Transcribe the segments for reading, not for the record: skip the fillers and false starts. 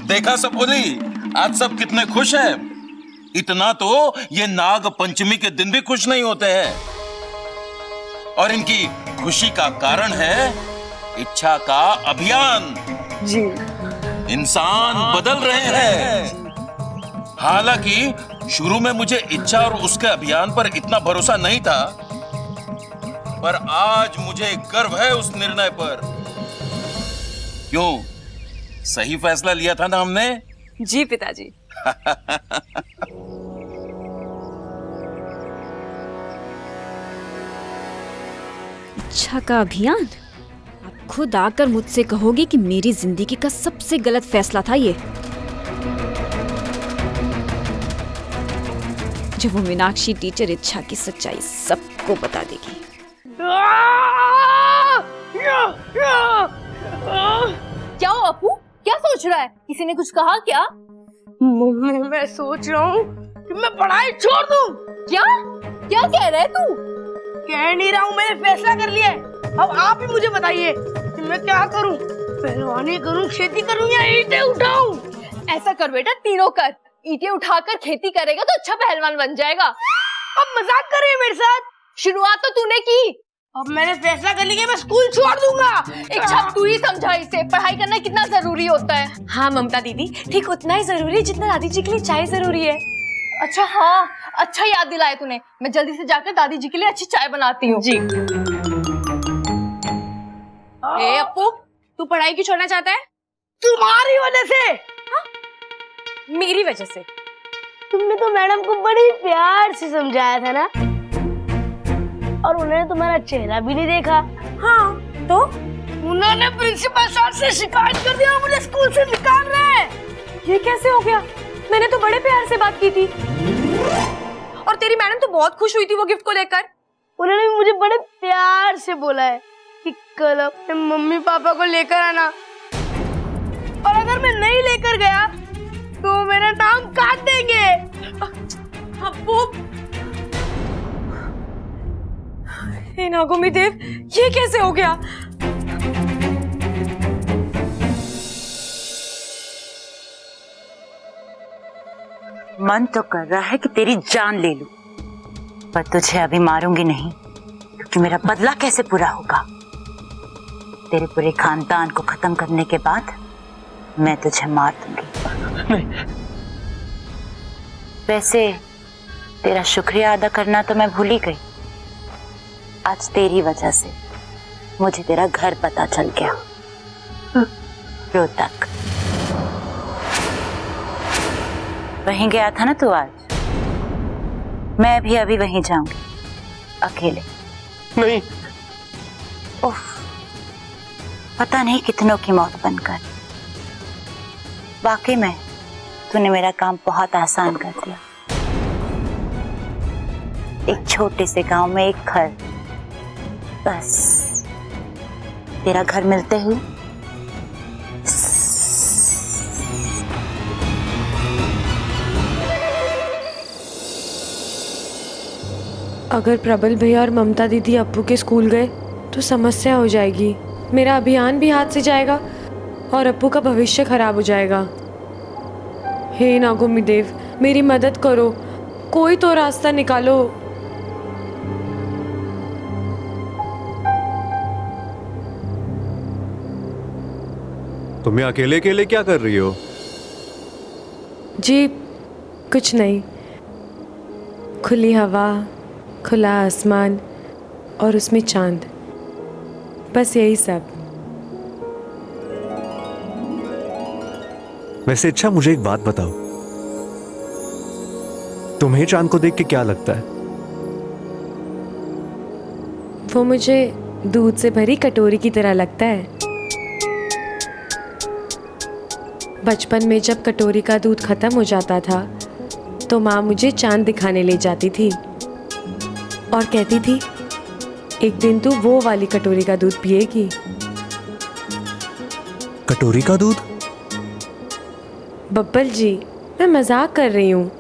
देखा सब बोली, आज सब कितने खुश हैं। इतना तो ये नाग पंचमी के दिन भी खुश नहीं होते हैं। और इनकी खुशी का कारण है इच्छा का अभियान। जी। इंसान बदल रहे हैं। हालांकि शुरू में मुझे इच्छा और उसके अभियान पर इतना भरोसा नहीं था, पर आज मुझे गर्व है उस निर्णय पर। क्यों, सही फैसला लिया था ना हमने? जी पिताजी। इच्छा का अभियान? आप खुद आकर मुझसे कहोगे कि मेरी जिंदगी का सबसे गलत फैसला था ये। जब वो मीनाक्षी टीचर इच्छा की सच्चाई सबको बता देगी। क्या हो अपू, क्या सोच रहा है? किसी ने कुछ कहा क्या? मैं सोच रहा हूँ कि मैं पढ़ाई छोड़ दूँ। क्या क्या कह रहे तू? कह नहीं रहा हूँ, मैंने फैसला कर लिया है। अब आप ही मुझे बताइए कि मैं क्या करूँ? पहलवानी करूँ, खेती करूँ या ईंटें उठाऊं? ऐसा कर बेटा, तीनों कर। ईंटें उठाकर खेती करेगा तो अच्छा पहलवान बन जाएगा। अब मजाक कर रही है मेरे साथ? शुरुआत तो तूने की। अब मैंने फैसला कर लिया, मैं स्कूल छोड़ दूंगा। इच्छा तू ही समझा इसे, पढ़ाई करना कितना जरूरी होता है। हाँ ममता दीदी, ठीक उतना ही जरूरी है जितना दादी जी के लिए चाय जरूरी है। अच्छा हाँ, अच्छा याद दिलाया तूने। मैं जल्दी से जाकर दादी जी के लिए अच्छी चाय बनाती हूँ। जी। ए अपू, तू पढ़ाई क्यों छोड़ना चाहता है? तुम्हारी वजह से। हाँ? मेरी वजह से? तुमने तो मैडम को बड़ी प्यार से समझाया था ना, और उन्होंने तुम्हारा चेहरा भी नहीं देखा। हाँ तो उन्होंने प्रिंसिपल सर से शिकायत कर दिया और मुझे स्कूल से निकाल रहे हैं। ये कैसे हो गया? मैंने तो बड़े प्यार से बात की थी और तेरी मैडम तो बहुत खुश हुई थी वो गिफ्ट को लेकर। उन्होंने भी मुझे बड़े प्यार से बोला है कि कल अपने मम्मी पापा को लेकर आना, और अगर मैं नहीं लेकर गया तो मेरा नाम काट देंगे। अब्बू, हे नागोमी देव, ये कैसे हो गया? मन तो कर रहा है कि तेरी जान ले लूं, पर तुझे अभी मारूंगी नहीं, क्योंकि मेरा बदला कैसे पूरा होगा। तेरे पूरे खानदान को खत्म करने के बाद मैं तुझे मार दूंगी। नहीं। वैसे तेरा शुक्रिया अदा करना तो मैं भूल ही गई। आज तेरी वजह से मुझे तेरा घर पता चल गया, रोहतक। वहीं गया था ना तू आज? मैं भी अभी वहीं जाऊंगी, अकेले। नहीं। उफ, पता नहीं कितनों की मौत बनकर। वाकई में तूने मेरा काम बहुत आसान कर दिया। एक छोटे से गांव में एक घर, बस तेरा घर मिलते ही अगर प्रबल भैया और ममता दीदी अप्पू के स्कूल गए तो समस्या हो जाएगी। मेरा अभियान भी हाथ से जाएगा और अप्पू का भविष्य खराब हो जाएगा। हे नागोमी देव, मेरी मदद करो, कोई तो रास्ता निकालो। तुम्हें अकेले अकेले क्या कर रही हो? जी कुछ नहीं, खुली हवा, खुला आसमान और उसमें चांद, बस यही सब। वैसे अच्छा, मुझे एक बात बताओ, तुम्हें चांद को देख के क्या लगता है? वो मुझे दूध से भरी कटोरी की तरह लगता है। बचपन में जब कटोरी का दूध खत्म हो जाता था तो माँ मुझे चांद दिखाने ले जाती थी और कहती थी, एक दिन तू वो वाली कटोरी का दूध पिएगी। कटोरी का दूध? बब्बल जी, मैं मजाक कर रही हूँ,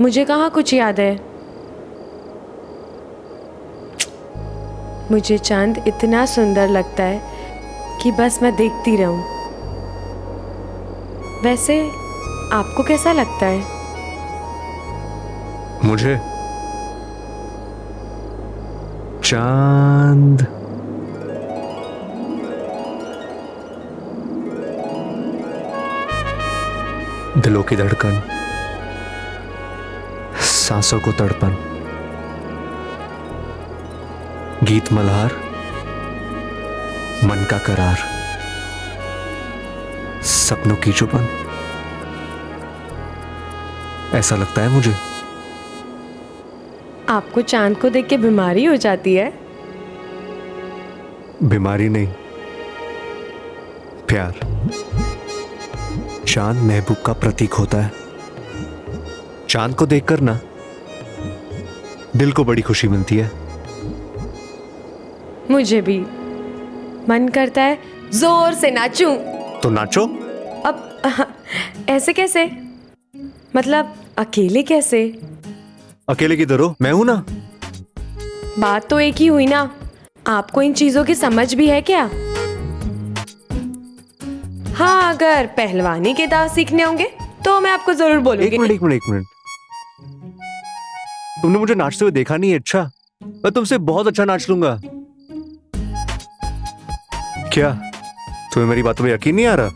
मुझे कहाँ कुछ याद है। मुझे चांद इतना सुंदर लगता है कि बस मैं देखती रहूं। वैसे आपको कैसा लगता है? मुझे चांद दिलों की धड़कन, सांसों को तड़पन, गीत मल्हार, मन का करार, सपनों की चुपन, ऐसा लगता है मुझे। आपको चांद को देख के बीमारी हो जाती है? बीमारी नहीं, प्यार। चांद महबूब का प्रतीक होता है। चांद को देखकर ना दिल को बड़ी खुशी मिलती है। मुझे भी मन करता है जोर से नाचूं। तो नाचो। अब ऐसे कैसे? मतलब अकेले कैसे? अकेले किधर हो? मैं हूं ना। बात तो एक ही हुई ना। आपको इन चीजों की समझ भी है क्या? हाँ, अगर पहलवानी के दांव सीखने होंगे तो मैं आपको जरूर बोलूंगी। एक मिनट। तुमने मुझे नाचते हुए देखा नहीं है? अच्छा, मैं तुमसे बहुत अच्छा नाच लूंगा। क्या तुम्हें मेरी बातों में यकीन नहीं आ रहा?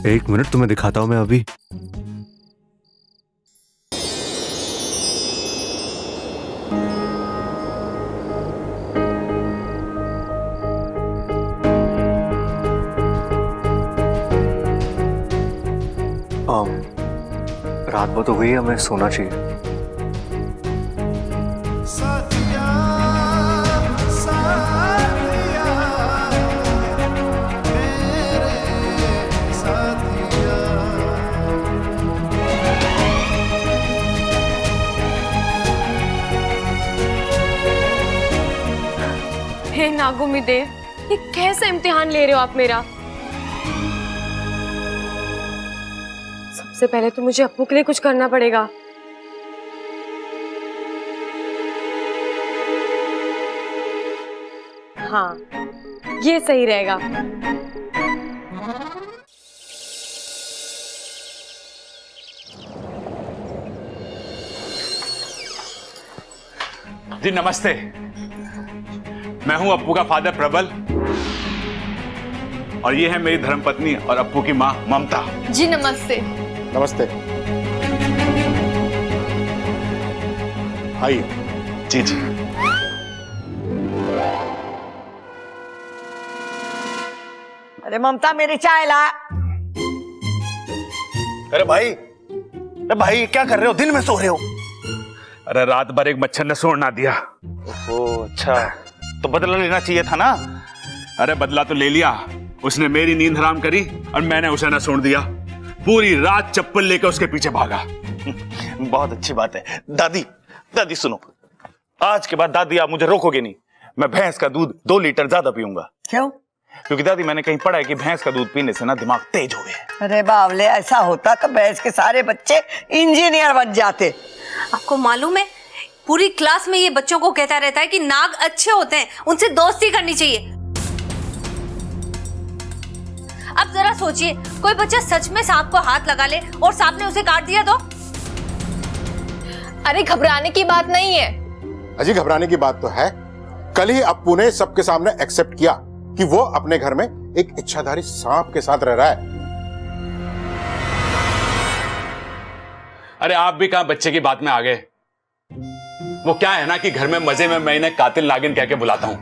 एक मिनट, तुम्हें दिखाता हूं मैं अभी। रात बहुत हो गई है, हमें सोना चाहिए। हे नागुमी देव, ये कैसा इम्तिहान ले रहे हो आप मेरा? सबसे पहले तो मुझे अप्पू के लिए कुछ करना पड़ेगा। हाँ, ये सही रहेगा। जी नमस्ते, मैं हूं अप्पू का फादर प्रबल और ये है मेरी धर्मपत्नी और अप्पू की मां ममता। जी नमस्ते। नमस्ते। आइए। जी जी। अरे ममता, मेरी चाय ला। अरे भाई क्या कर रहे हो? दिन में सो रहे हो? अरे रात भर एक मच्छर ने सोने ना दिया। ओह अच्छा, तो बदला लेना चाहिए था ना। अरे बदला तो ले लिया, उसने मेरी नींद हराम करी और मैंने उसे ना सोने दिया। पूरी रात चप्पल लेकर उसके पीछे भागा। बहुत अच्छी बात है। दादी सुनो, आज के बाद दादी आप मुझे रोकोगे नहीं। मैं भैंस का दूध 2 लीटर ज्यादा पीऊंगा। क्यों? क्योंकि दादी मैंने कहीं पढ़ा है कि भैंस का दूध पीने से ना दिमाग तेज हो गया। अरे बावले, ऐसा होता तो भैंस के सारे बच्चे इंजीनियर बन जाते। आपको मालूम है, पूरी क्लास में ये बच्चों को कहता रहता है कि नाग अच्छे होते हैं, उनसे दोस्ती करनी चाहिए। अब जरा सोचिए, कोई बच्चा सच में सांप को हाथ लगा ले और सांप ने उसे काट दिया तो? अरे घबराने की बात नहीं है। अजी घबराने की बात तो है। कल ही अप्पू ने सबके सामने एक्सेप्ट किया कि वो अपने घर में एक इच्छाधारी सांप के साथ रह रहा है। अरे आप भी कहां बच्चे की बात में आ गए। वो क्या है ना कि घर में मजे में मैं इन्हें कातिल नागिन कह के बुलाता हूं,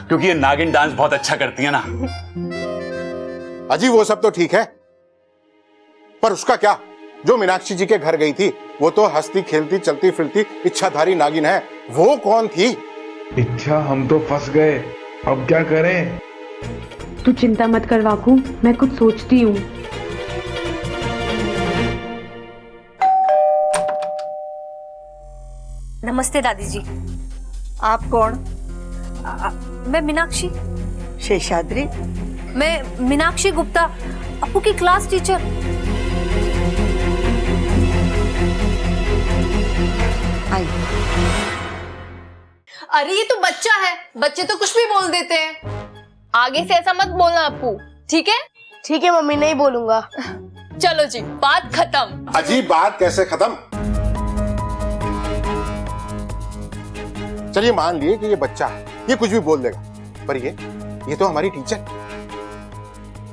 क्योंकि ये नागिन डांस बहुत अच्छा करती है ना। अजी वो सब तो ठीक है, पर उसका क्या? जो मीनाक्षी जी के घर गई थी वो तो हंसती खेलती चलती फिरती इच्छाधारी नागिन है। वो कौन थी? इच्छा, हम तो फंस गए, अब क्या करें? तू चिंता मत कर वाकू, मैं कुछ सोचती हूँ। नमस्ते दादी जी। आप कौन? मैं मीनाक्षी। शेषाद्री? मैं मीनाक्षी गुप्ता, अप्पू की क्लास टीचर। अरे ये तो बच्चा है, बच्चे तो कुछ भी बोल देते हैं। आगे से ऐसा मत बोलना अप्पू, ठीक है? ठीक है मम्मी, नहीं बोलूंगा। चलो जी, बात खत्म। अजी बात कैसे खत्म? चलिए मान लिए कि ये बच्चा है, ये कुछ भी बोल देगा, पर ये तो हमारी टीचर,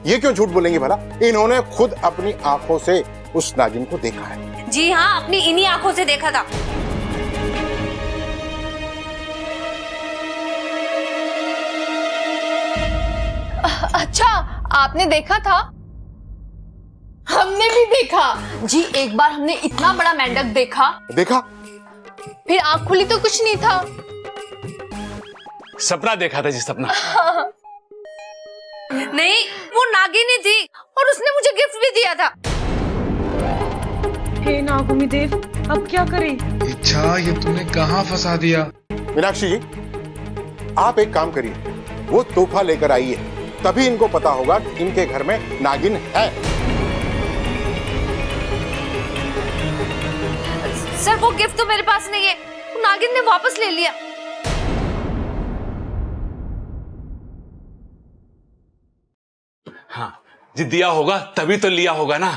ये क्यों झूठ बोलेंगी भला? इन्होंने खुद अपनी आंखों से उस नागिन को देखा है। जी हाँ, अपनी इन्हीं आंखों से देखा था। अच्छा, आपने देखा था? हमने भी देखा जी। एक बार हमने इतना बड़ा मेंढक देखा। फिर आंख खुली तो कुछ नहीं था। सपना देखा था जी, सपना। नहीं, वो नागिनी थी और उसने मुझे गिफ्ट भी दिया था। हे नागुमी देव, अब क्या करें? इच्छा, ये तूने कहाँ फंसा दिया? मीनाक्षी जी, आप एक काम करिए, वो तोहफा लेकर आइए, तभी इनको पता होगा कि इनके घर में नागिन है। सर, वो गिफ्ट तो मेरे पास नहीं है, वो नागिन ने वापस ले लिया। हाँ जी, दिया होगा तभी तो लिया होगा ना।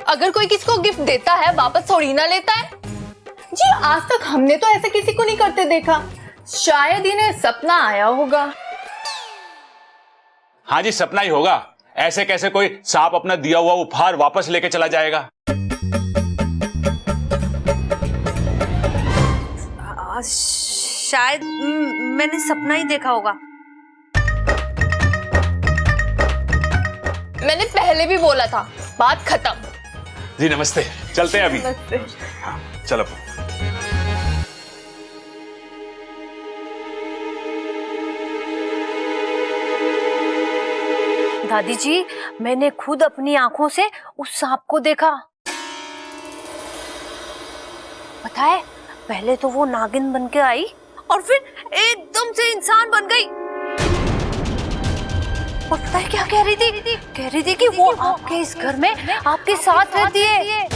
अगर कोई किसी को गिफ्ट देता है वापस थोड़ी ना लेता है जी। आज तक हमने तो ऐसा किसी को नहीं करते देखा। शायद इन्हें सपना आया होगा। हाँ जी, सपना ही होगा। ऐसे कैसे कोई सांप अपना दिया हुआ उपहार वापस लेके चला जाएगा? शायद मैंने सपना ही देखा होगा। मैंने पहले भी बोला था, बात खत्म। जी नमस्ते, चलते हैं अभी। नमस्ते। हाँ चलो। दादी जी, मैंने खुद अपनी आंखों से उस सांप को देखा। पता है, पहले तो वो नागिन बन के आई और फिर एकदम से इंसान बन गई। और पता है क्या कह रही थी? कह रही थी कि वो आपके इस घर में आपके साथ रहती है।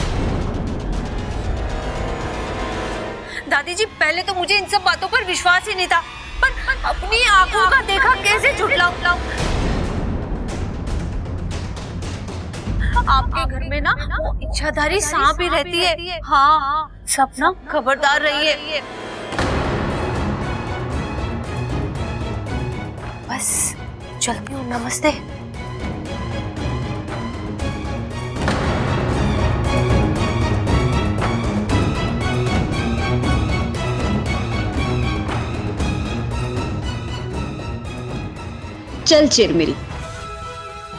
दादी जी, पहले तो मुझे इन सब बातों पर विश्वास ही नहीं था, पर अपनी आंखों का देखा कैसे झुठलाऊं? आपके घर में ना वो इच्छाधारी सांप ही रहती है। हाँ, सपना खबरदार रहिए। बस चलती हूँ, नमस्ते। चल चिरमिरी,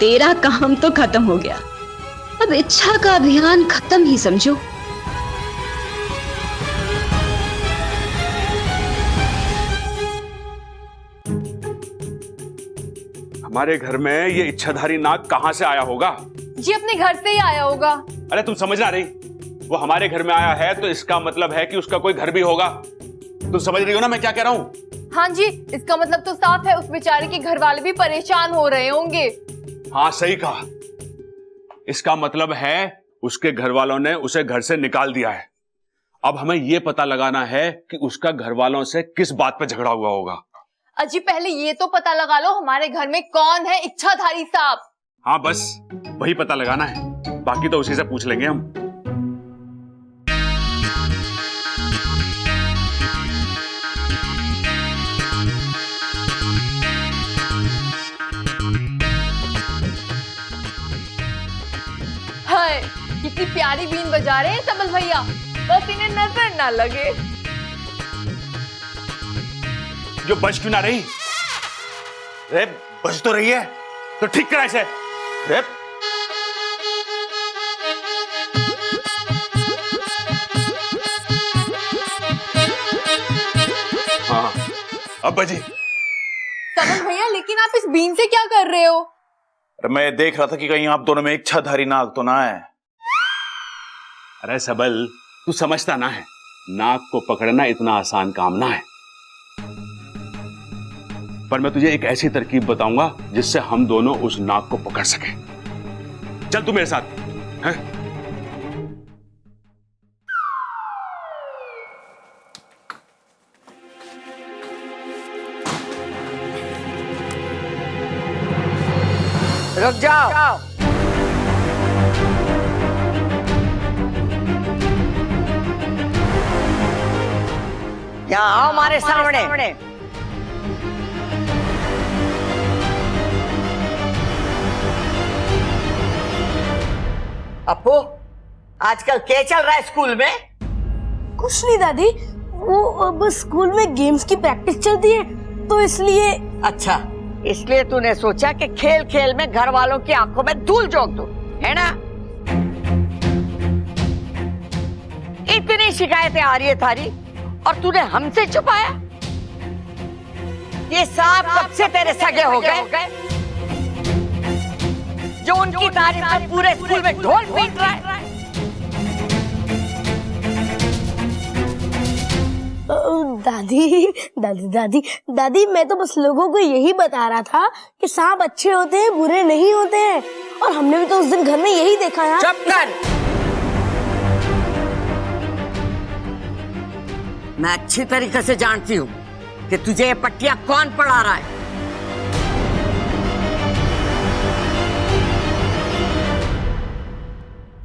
तेरा काम तो खत्म हो गया। अब इच्छा का अभियान खत्म ही समझो। हमारे घर में ये इच्छाधारी नाग कहां से आया होगा? जी अपने घर से ही आया होगा। अरे तुम समझ ना रही? वो हमारे घर में आया है तो इसका मतलब है कि उसका कोई घर भी होगा। तुम समझ रही हो ना मैं क्या कह रहा हूँ? हाँ जी, इसका मतलब तो साफ है, उस बेचारे के घर वाले भी परेशान हो रहे होंगे। हाँ सही कहा। इसका मतलब है उसके घर वालों ने उसे घर से निकाल दिया है। अब हमें यह पता लगाना है कि उसका घर वालों से किस बात पे झगड़ा हुआ होगा। अजी पहले ये तो पता लगा लो हमारे घर में कौन है इच्छाधारी सांप। हाँ बस वही पता लगाना है, बाकी तो उसी से पूछ लेंगे हम। हाय, कितनी प्यारी बीन बजा रहे हैं सबल भैया, बस इन्हें नजर ना लगे। जो बच क्यों ना रही? रे बच तो रही है तो ठीक करा इसे। रे हाँ अब बजी। सबल भैया लेकिन आप इस बीन से क्या कर रहे हो? मैं देख रहा था कि कहीं आप दोनों में इच्छाधारी नाग तो ना है। अरे सबल, तू समझता ना है, नाग को पकड़ना इतना आसान काम ना है। पर मैं तुझे एक ऐसी तरकीब बताऊंगा जिससे हम दोनों उस नाग को पकड़ सके। चल तू मेरे साथ है? रुक जाओ। यहाँ आओ हमारे सामने। अपू, आजकल क्या चल रहा है स्कूल में? कुछ नहीं दादी, वो अब स्कूल में गेम्स की प्रैक्टिस चलती है तो इसलिए। अच्छा, इसलिए तूने सोचा कि खेल खेल में घर वालों की आंखों में धूल झोंक दूं, है ना? इतनी शिकायतें आ रही है थारी और तूने हमसे छुपाया? ये सब कब से तेरे सगे हो गए जो उनकी तारीफ में पूरे स्कूल में ढोल पीट रहा है? दादी दादी दादी दादी, मैं तो बस लोगों को यही बता रहा था कि सांप अच्छे होते हैं, बुरे नहीं होते हैं, और हमने भी तो उस दिन घर में यही देखा यार। चुप कर। मैं अच्छी तरीके से जानती हूँ कि तुझे ये पट्टियां कौन पढ़ा रहा है।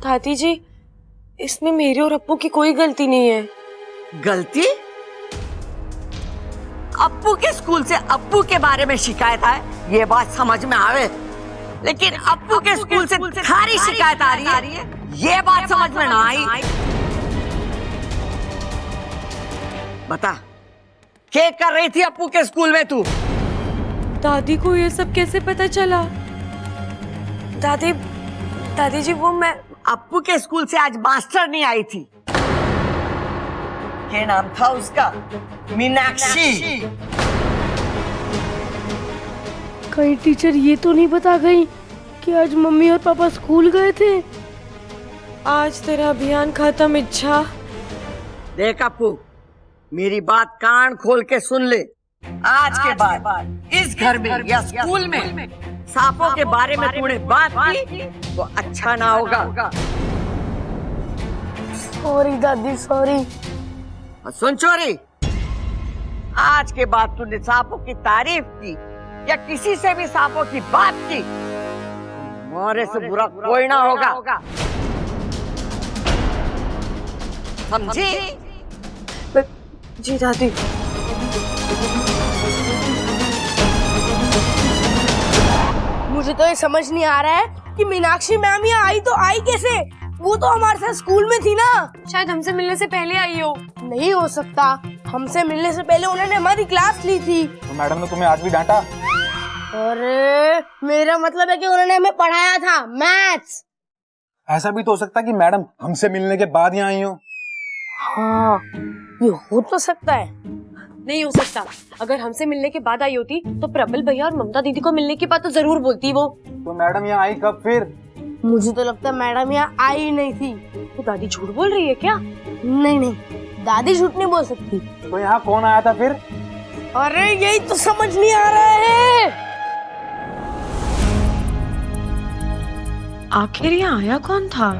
दादी जी, इसमें मेरी और अप्पू की कोई गलती नहीं है। गलती? अप्पू के स्कूल से अप्पू के बारे में शिकायत आए, ये बात समझ में आवे, लेकिन अप्पू के स्कूल से थारी शिकायत आ रही है, ये बात समझ में ना आई। बता, क्या कर रही थी अप्पू के स्कूल में तू? दादी को ये सब कैसे पता चला? दादी दादी जी, वो मैं अप्पू के स्कूल से आज मास्टर नहीं आई थी। क्या नाम था उसका? मीनाक्षी। कहीं टीचर ये तो नहीं बता गई कि आज मम्मी और पापा स्कूल गए थे? आज तेरा अभियान खत्म। इच्छा, देख अप्पू, मेरी बात कान खोल के सुन ले। आज के बाद इस घर में या स्कूल में सांपों के बारे में तूने बात की तो अच्छा ना होगा। सॉरी दादी, सॉरी। सुन चोरी, आज के बाद तूने सांपों की तारीफ की या किसी से भी सांपों की बात की, मोरे से बुरा कोई ना होगा, समझी? जी दादी। मुझे तो ये समझ नहीं आ रहा है कि मीनाक्षी मैम यहाँ आई तो आई कैसे? वो तो हमारे साथ स्कूल में थी ना। शायद हमसे मिलने से पहले आई हो। नहीं हो सकता, हमसे मिलने से पहले उन्होंने हमारी क्लास ली थी। तो मैडम ने तुम्हें आज भी डांटा? अरे मेरा मतलब है कि उन्होंने हमें पढ़ाया था मैथ्स। ऐसा भी तो हो सकता है कि मैडम हमसे मिलने के बाद यहाँ आई हो। हाँ, ये हो तो सकता है। नहीं हो सकता। अगर हमसे मिलने के बाद आई होती तो प्रबल भैया और ममता दीदी को मिलने के बाद तो जरूर बोलती वो। तो मैडम यहाँ आई कब फिर? मुझे तो लगता है मैडम यहाँ आई नहीं थी। तो दादी झूठ बोल रही है क्या? नहीं नहीं, दादी झूठ नहीं बोल सकती। तो यहाँ कौन आया था फिर? अरे यही तो समझ नहीं आ रहा है। आखिर यहाँ आया कौन था?